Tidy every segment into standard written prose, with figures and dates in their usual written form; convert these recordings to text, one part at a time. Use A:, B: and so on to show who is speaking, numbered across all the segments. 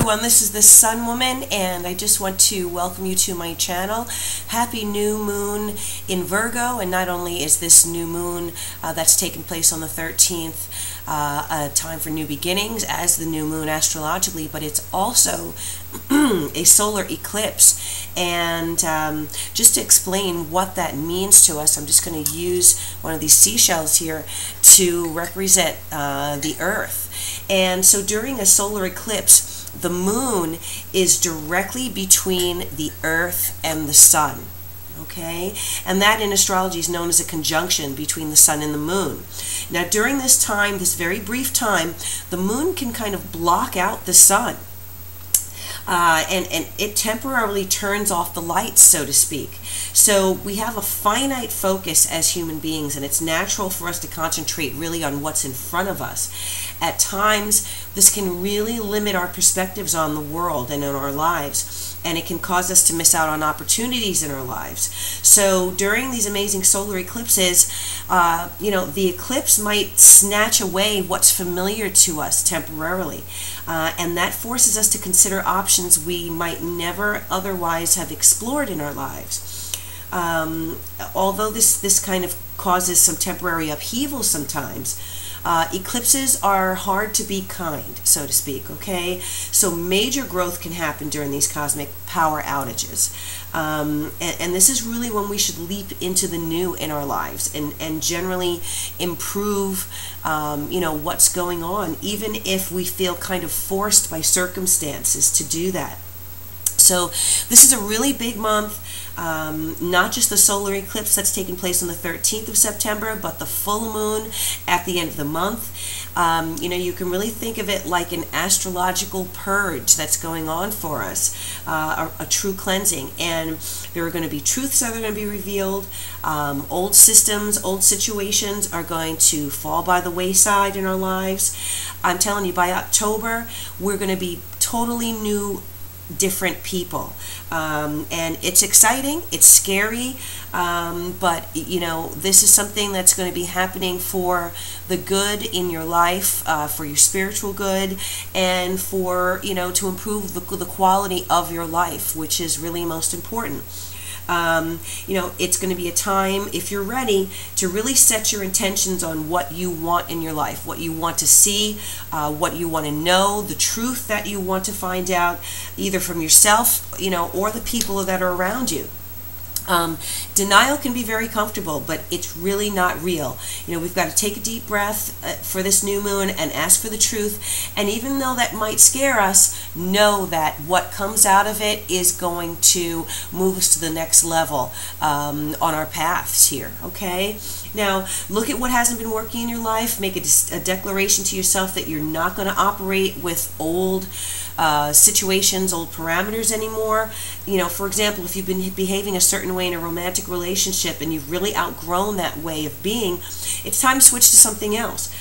A: everyone, this is the Sun Woman, and I just want to welcome you to my channel. Happy new moon in Virgo, and not only is this new moon that's taking place on the 13th a time for new beginnings as the new moon astrologically, but it's also a solar eclipse. And just to explain what that means to us, I'm just going to use one of these seashells here to represent the Earth. And so during a solar eclipse, the moon is directly between the Earth and the Sun. Okay? And that in astrology is known as a conjunction between the Sun and the moon. Now during this time, this very brief time, the moon can kind of block out the Sun. And it temporarily turns off the lights, so to speak. So we have a finite focus as human beings, and it's natural for us to concentrate really on what's in front of us. At times, this can really limit our perspectives on the world and in our lives, and it can cause us to miss out on opportunities in our lives. So during these amazing solar eclipses, the eclipse might snatch away what's familiar to us temporarily, and that forces us to consider options we might never otherwise have explored in our lives. Although this kind of causes some temporary upheaval sometimes, eclipses are hard to be kind, so to speak, okay? So major growth can happen during these cosmic power outages. And this is really when we should leap into the new in our lives and generally improve, what's going on, even if we feel kind of forced by circumstances to do that. So this is a really big month, not just the solar eclipse that's taking place on the 13th of September, but the full moon at the end of the month. You can really think of it like an astrological purge that's going on for us, a true cleansing. And there are going to be truths that are going to be revealed. Old systems, old situations are going to fall by the wayside in our lives. I'm telling you, by October, we're going to be totally new, different people, and it's exciting, it's scary, but this is something that's going to be happening for the good in your life, for your spiritual good, and for to improve the quality of your life, which is really most important. It's going to be a time, if you're ready, to really set your intentions on what you want in your life, what you want to see, what you want to know, the truth that you want to find out, either from yourself, or the people that are around you. Denial can be very comfortable, but it's really not real. We've got to take a deep breath for this new moon and ask for the truth. And even though that might scare us, know that what comes out of it is going to move us to the next level on our paths here, okay? Now, look at what hasn't been working in your life. Make a declaration to yourself that you're not going to operate with old situations, old parameters anymore. For example, if you've been behaving a certain way in a romantic relationship and you've really outgrown that way of being, it's time to switch to something else.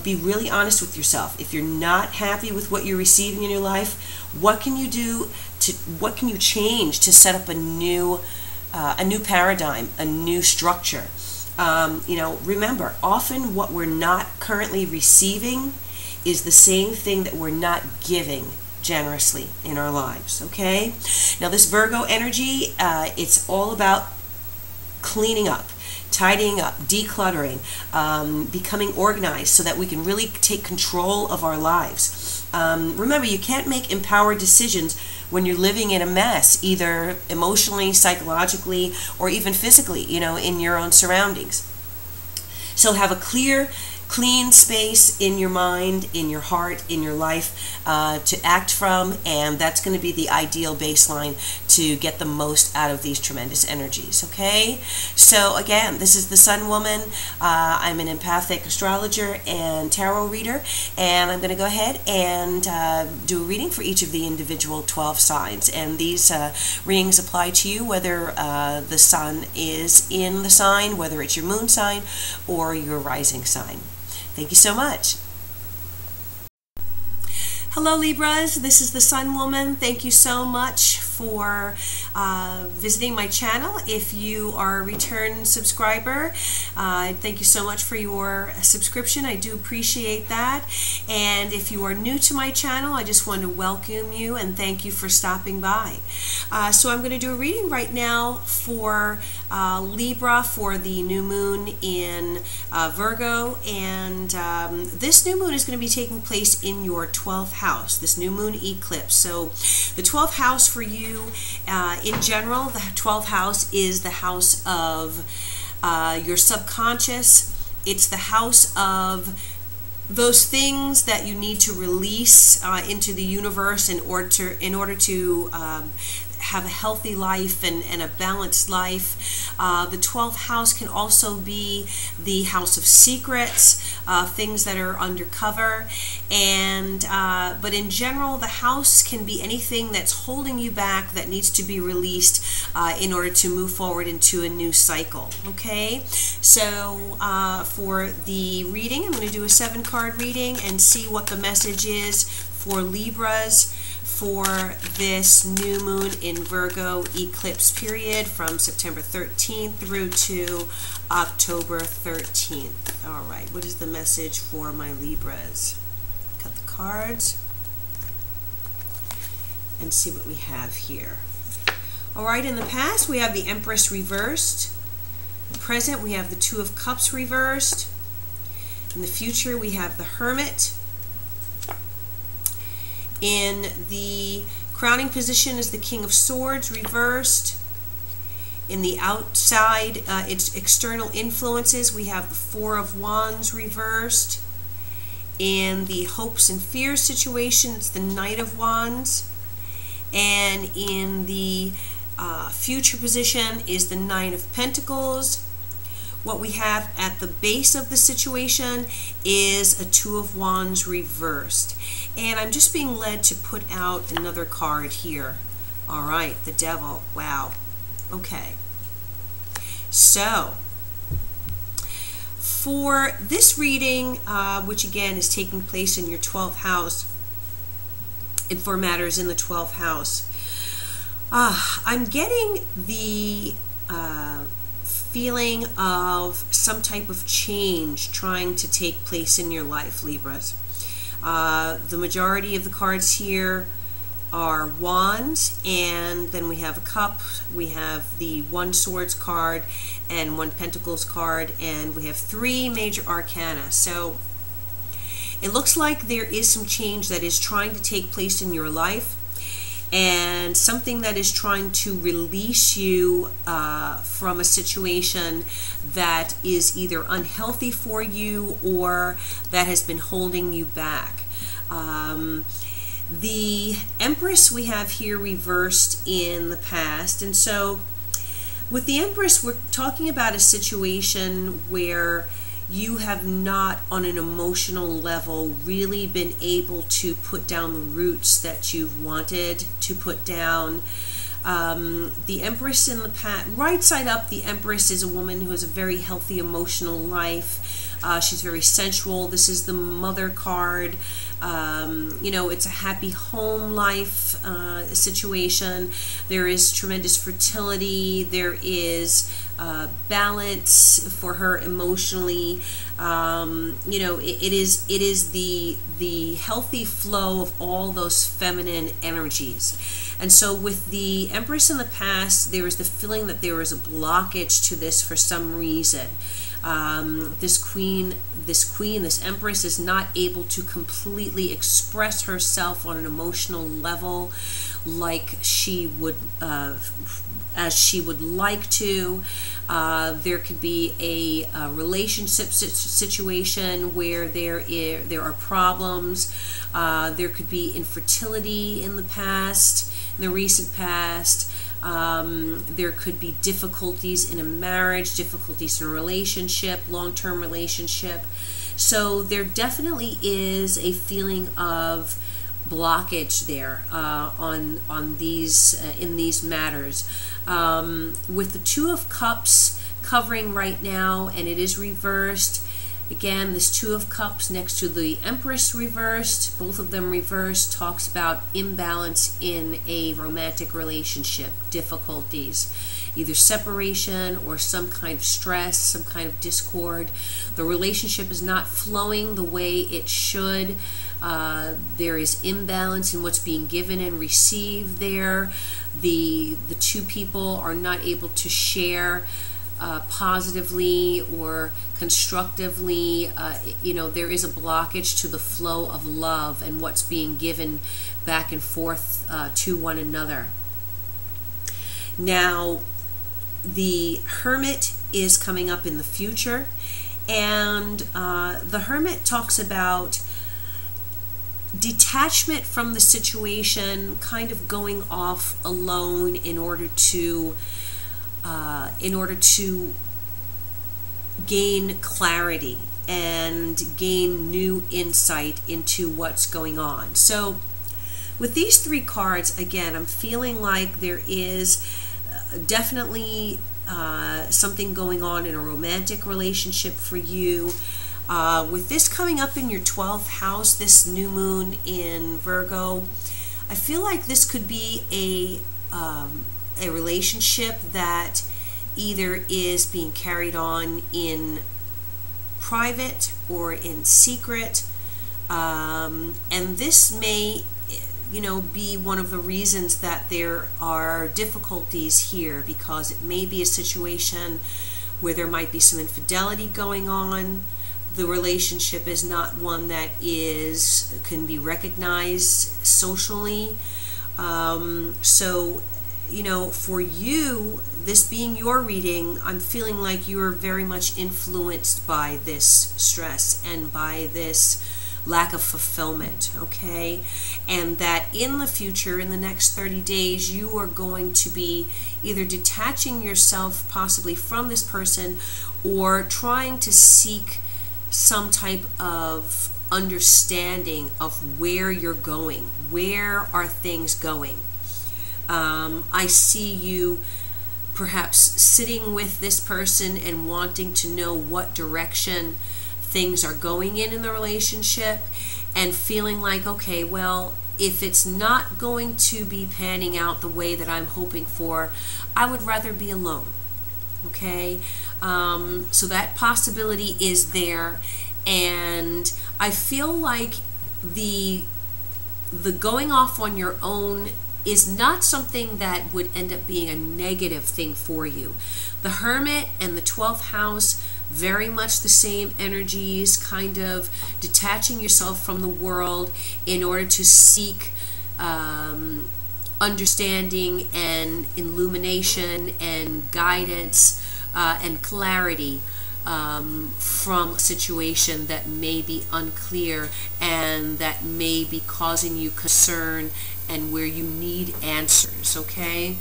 A: Be really honest with yourself. If you're not happy with what you're receiving in your life, what can you do what can you change to set up a new paradigm, a new structure? Remember, often what we're not currently receiving is the same thing that we're not giving generously in our lives, okay? Now this Virgo energy, it's all about cleaning up, tidying up, decluttering, becoming organized so that we can really take control of our lives. Remember, you can't make empowered decisions when you're living in a mess, either emotionally, psychologically, or even physically, in your own surroundings. So have a clean space in your mind, in your heart, in your life to act from, and that's going to be the ideal baseline to get the most out of these tremendous energies, okay? So again, this is the Sun Woman. I'm an empathic astrologer and tarot reader, and I'm going to go ahead and do a reading for each of the individual 12 signs, and these readings apply to you whether the sun is in the sign, whether it's your moon sign or your rising sign. Thank you so much. Hello Libras, this is the Sun Woman. Thank you so much for visiting my channel. If you are a return subscriber, thank you so much for your subscription. I do appreciate that. And if you are new to my channel, I just want to welcome you and thank you for stopping by. So I'm going to do a reading right now for Libra, for the new moon in Virgo, and this new moon is going to be taking place in your 12th house, this new moon eclipse. So the 12th house for you in general, the 12th house is the house of your subconscious. It's the house of those things that you need to release into the universe in order to have a healthy life and a balanced life. The 12th house can also be the house of secrets, things that are undercover, and but in general, the house can be anything that's holding you back that needs to be released in order to move forward into a new cycle. Okay, so for the reading, I'm going to do a 7-card reading and see what the message is for Libras for this new moon in Virgo eclipse period from September 13th through to October 13th. All right, what is the message for my Libras? Cut the cards and see what we have here. All right, in the past we have the Empress reversed. In the present we have the Two of Cups reversed. In the future we have the Hermit. In the crowning position is the King of Swords reversed. In the outside, its external influences, we have the Four of Wands reversed. In the hopes and fears situation, it's the Knight of Wands. And in the future position is the Nine of Pentacles. What we have at the base of the situation is a Two of Wands reversed. And I'm just being led to put out another card here. All right, the Devil. Wow. Okay. So, for this reading, which again is taking place in your 12th house, and for matters in the 12th house, I'm getting the feeling of some type of change trying to take place in your life, Libras. The majority of the cards here are wands, and then we have a cup, we have the one swords card and one pentacles card, and we have 3 major arcana. So it looks like there is some change that is trying to take place in your life, and something that is trying to release you from a situation that is either unhealthy for you or that has been holding you back. The Empress we have here reversed in the past, and so with the Empress we're talking about a situation where you have not, on an emotional level, really been able to put down the roots that you've wanted to put down. The Empress in the past, right side up, the Empress is a woman who has a very healthy emotional life. She's very sensual. This is the Mother card. You know, it's a happy home life situation. There is tremendous fertility. There is balance for her emotionally. You know, it is the healthy flow of all those feminine energies. And so with the Empress in the past, there was the feeling that there was a blockage to this for some reason. This Empress is not able to completely express herself on an emotional level like she would, as she would like to. There could be a relationship situation where there are problems. There could be infertility in the past, in the recent past. There could be difficulties in a marriage, difficulties in a relationship, long-term relationship. So there definitely is a feeling of blockage there on these in these matters. With the Two of Cups covering right now, and it is reversed, Again, this Two of Cups next to the Empress reversed, both of them reversed, talks about imbalance in a romantic relationship, difficulties, either separation or some kind of stress, some kind of discord. The relationship is not flowing the way it should. There is imbalance in what's being given and received there. The two people are not able to share positively or constructively. There is a blockage to the flow of love and what's being given back and forth to one another. Now, the Hermit is coming up in the future, and the Hermit talks about detachment from the situation, kind of going off alone in order to gain clarity and gain new insight into what's going on. So with these three cards, again, I'm feeling like there is definitely something going on in a romantic relationship for you. With this coming up in your 12th house, this new moon in Virgo, I feel like this could be a relationship that either is being carried on in private or in secret, and this may be one of the reasons that there are difficulties here, because it may be a situation where there might be some infidelity going on. The relationship is not one that can be recognized socially. So for you, this being your reading, I'm feeling like you are very much influenced by this stress and by this lack of fulfillment, okay? And that in the future, in the next 30 days, you are going to be either detaching yourself possibly from this person or trying to seek some type of understanding of where you're going. Where are things going? I see you perhaps sitting with this person and wanting to know what direction things are going in the relationship, and feeling like, okay, well, if it's not going to be panning out the way that I'm hoping for, I would rather be alone. Okay? So that possibility is there, and I feel like the going off on your own is not something that would end up being a negative thing for you. The Hermit and the 12th house, very much the same energies, kind of detaching yourself from the world in order to seek understanding and illumination and guidance and clarity from a situation that may be unclear and that may be causing you concern and where you need answers, okay?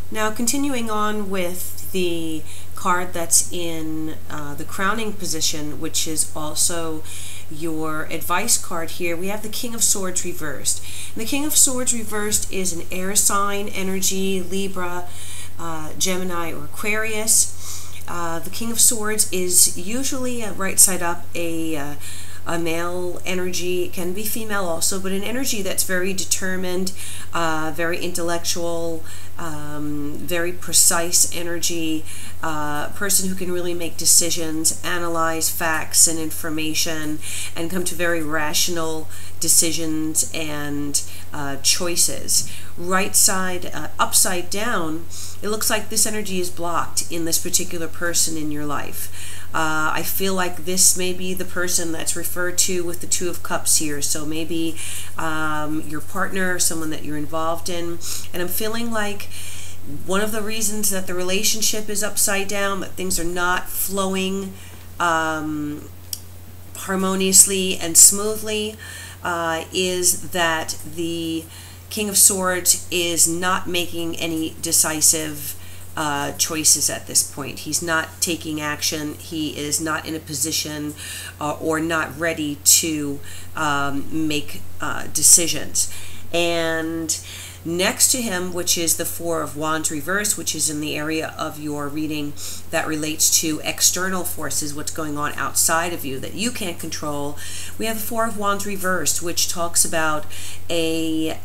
A: Now, continuing on with the card that's in the crowning position, which is also your advice card here, we have the King of Swords reversed. And the King of Swords reversed is an air sign energy, Libra, Gemini, or Aquarius. The King of Swords is usually right side up a male energy. It can be female also, but an energy that's very determined, very intellectual, very precise energy, person who can really make decisions, analyze facts and information, and come to very rational decisions and choices. Right side, upside down, it looks like this energy is blocked in this particular person in your life. I feel like this may be the person that's referred to with the Two of Cups here. So maybe your partner, someone that you're involved in. And I'm feeling like one of the reasons that the relationship is upside down, that things are not flowing harmoniously and smoothly, is that the King of Swords is not making any decisive choices at this point. He's not taking action. He is not in a position or not ready to make decisions. And Next to him, which is the Four of Wands reversed, which is in the area of your reading that relates to external forces, what's going on outside of you that you can't control. We have the Four of Wands reversed, which talks about a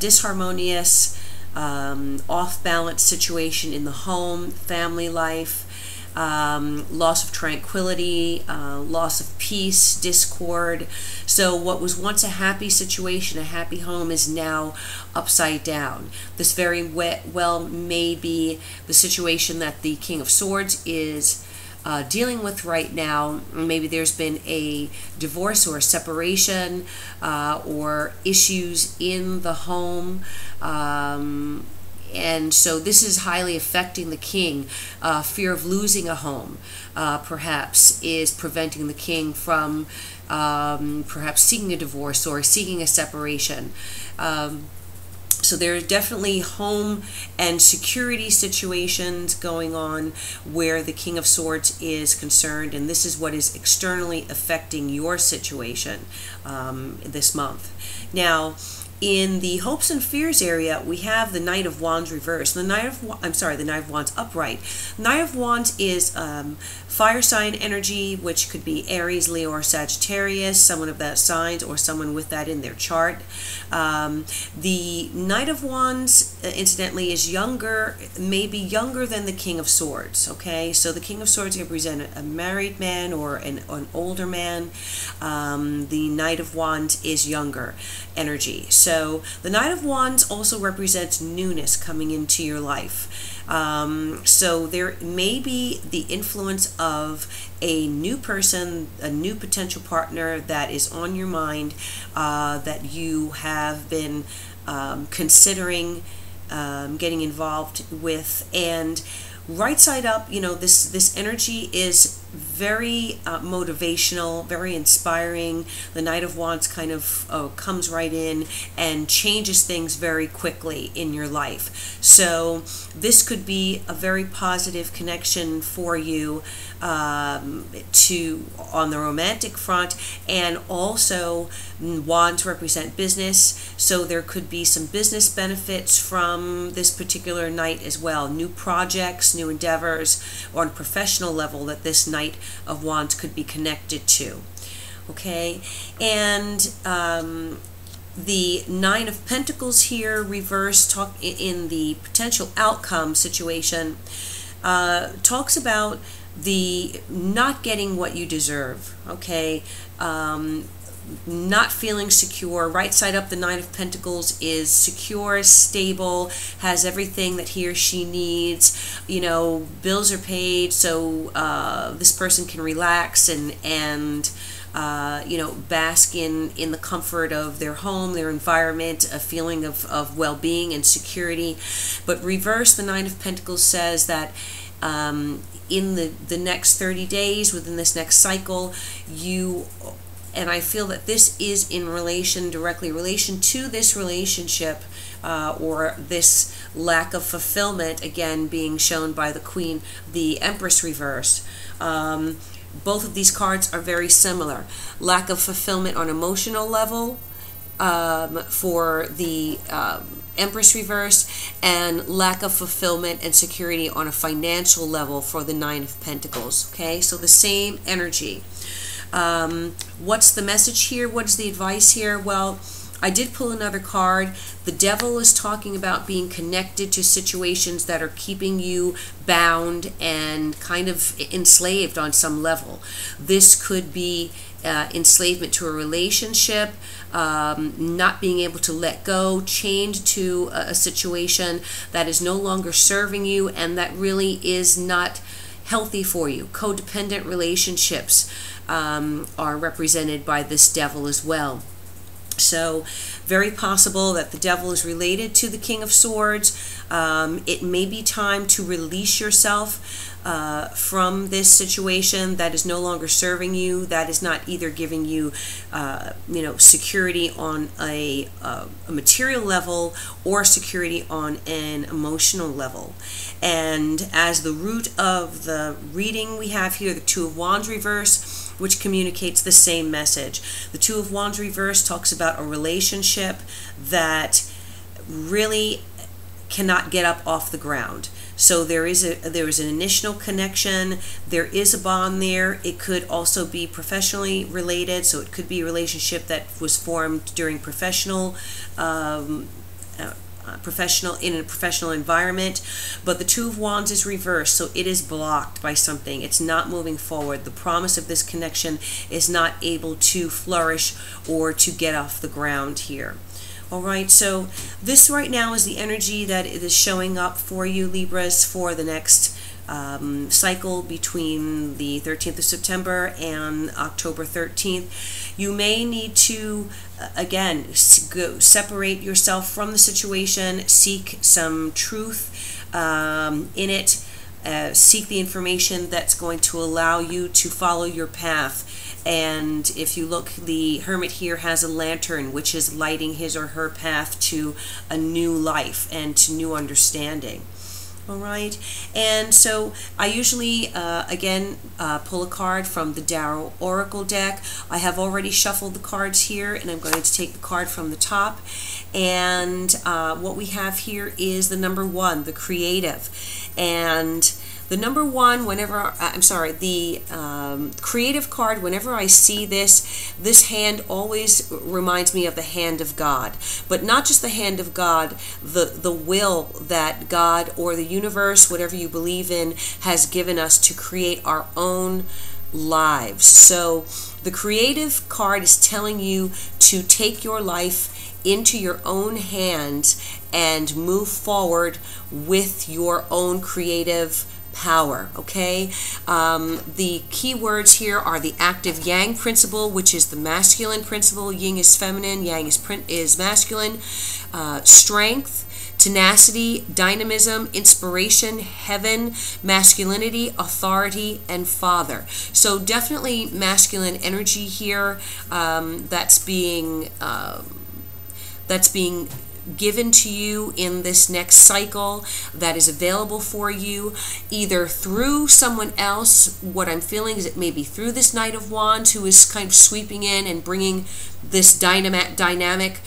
A: disharmonious, off-balance situation in the home, family life, loss of tranquility, loss of peace, discord. So what was once a happy situation, a happy home, is now upside down. This very well may be the situation that the King of Swords is dealing with right now. Maybe there's been a divorce or a separation, or issues in the home. And so this is highly affecting the king. Fear of losing a home perhaps is preventing the king from perhaps seeking a divorce or seeking a separation. So there are definitely home and security situations going on where the King of Swords is concerned, and this is what is externally affecting your situation this month. Now, in the hopes and fears area, we have the Knight of Wands reversed. The Knight of Wands upright. Knight of Wands is fire sign energy, which could be Aries, Leo, or Sagittarius, someone of that sign or someone with that in their chart. The Knight of Wands, incidentally, is younger, maybe younger than the King of Swords. Okay, so the King of Swords represents a married man or an older man. The Knight of Wands is younger energy. So the Knight of Wands also represents newness coming into your life. So there may be the influence of a new person, a new potential partner that is on your mind, that you have been considering getting involved with. And right side up, you know, this energy is very motivational, very inspiring. The Knight of Wands kind of comes right in and changes things very quickly in your life. So this could be a very positive connection for you on the romantic front, and also Wands represent business, so there could be some business benefits from this particular night as well. New projects, new endeavors, on a professional level that this Knight of Wands could be connected to. Okay, and the Nine of Pentacles here reversed, in the potential outcome situation, talks about the not getting what you deserve. Okay, not feeling secure. Right side up, the Nine of Pentacles is secure, stable, has everything that he or she needs. You know, bills are paid, so this person can relax and you know, bask in the comfort of their home, their environment, a feeling of well-being and security. But reverse, the Nine of Pentacles says that in the next 30 days, within this next cycle, and I feel that this is in directly relation to this relationship, or this lack of fulfillment, again being shown by the Queen, the Empress reversed. Both of these cards are very similar. Lack of fulfillment on emotional level for the Empress reversed, and lack of fulfillment and security on a financial level for the Nine of Pentacles. Okay, so the same energy. What's the message here? What is the advice here? Well, I did pull another card. The Devil is talking about being connected to situations that are keeping you bound and kind of enslaved on some level. This could be enslavement to a relationship, not being able to let go, chained to a situation that is no longer serving you and that really is not healthy for you. Codependent relationships are represented by this Devil as well. So very possible that the Devil is related to the King of Swords. It may be time to release yourself from this situation that is no longer serving you, that is not either giving you, you know, security on a material level or security on an emotional level. And as the root of the reading, we have here the Two of Wands reverse, which communicates the same message. The Two of Wands reverse talks about a relationship that really cannot get up off the ground. So there is an initial connection, there is a bond there. It could also be professionally related, so it could be a relationship that was formed during professional in a professional environment. But the Two of Wands is reversed, so it is blocked by something. It's not moving forward. The promise of this connection is not able to flourish or to get off the ground here. All right, so this right now is the energy that it is showing up for you, Libras, for the next cycle between the 13th of September and October 13th. You may need to, again, separate yourself from the situation, seek some truth in it, seek the information that's going to allow you to follow your path. And if you look, the Hermit here has a lantern, which is lighting his or her path to a new life and to new understanding. All right, and so I usually, again, pull a card from the Tarot Oracle deck. I have already shuffled the cards here, and I'm going to take the card from the top. And what we have here is the number 1, the creative. And the number 1, whenever, the creative card, whenever I see this hand always reminds me of the hand of God. But not just the hand of God, the will that God or the universe, whatever you believe in, has given us to create our own lives. So the creative card is telling you to take your life into your own hands and move forward with your own creative power. Okay, the key words here are the active Yang principle, which is the masculine principle. Yin is feminine, Yang is masculine. Strength, tenacity, dynamism, inspiration, heaven, masculinity, authority, and father. So definitely masculine energy here. That's being given to you in this next cycle, that is available for you either through someone else. What I'm feeling is it may be through this Knight of Wands, who is kind of sweeping in and bringing this dynamic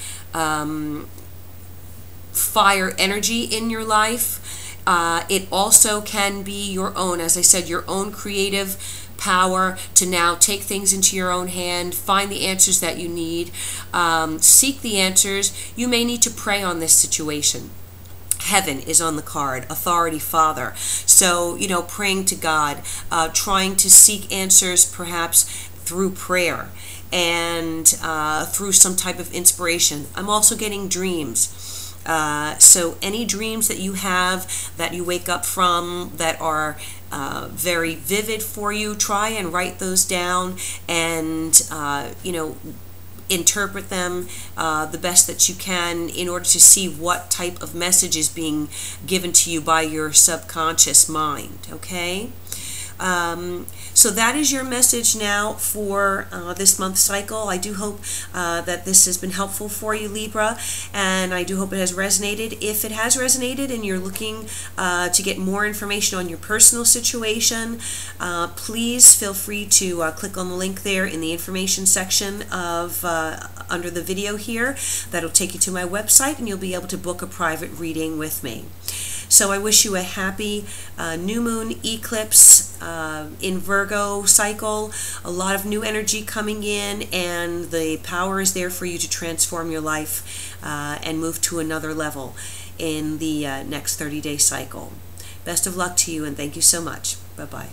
A: fire energy in your life. It also can be your own, as I said, your own creative power to now take things into your own hand, find the answers that you need, seek the answers. You may need to pray on this situation. Heaven is on the card, authority, father. So, you know, praying to God, trying to seek answers perhaps through prayer and through some type of inspiration. I'm also getting dreams. So any dreams that you have, that you wake up from, that are very vivid for you, try and write those down and, you know, interpret them the best that you can in order to see what type of message is being given to you by your subconscious mind. Okay? So that is your message now for this month's cycle. I do hope that this has been helpful for you, Libra, and I do hope it has resonated. If it has resonated and you're looking to get more information on your personal situation, please feel free to click on the link there in the information section of under the video here. That'll take you to my website, and you'll be able to book a private reading with me. So I wish you a happy new moon eclipse in Virgo cycle, a lot of new energy coming in, and the power is there for you to transform your life and move to another level in the next 30-day cycle. Best of luck to you, and thank you so much. Bye-bye.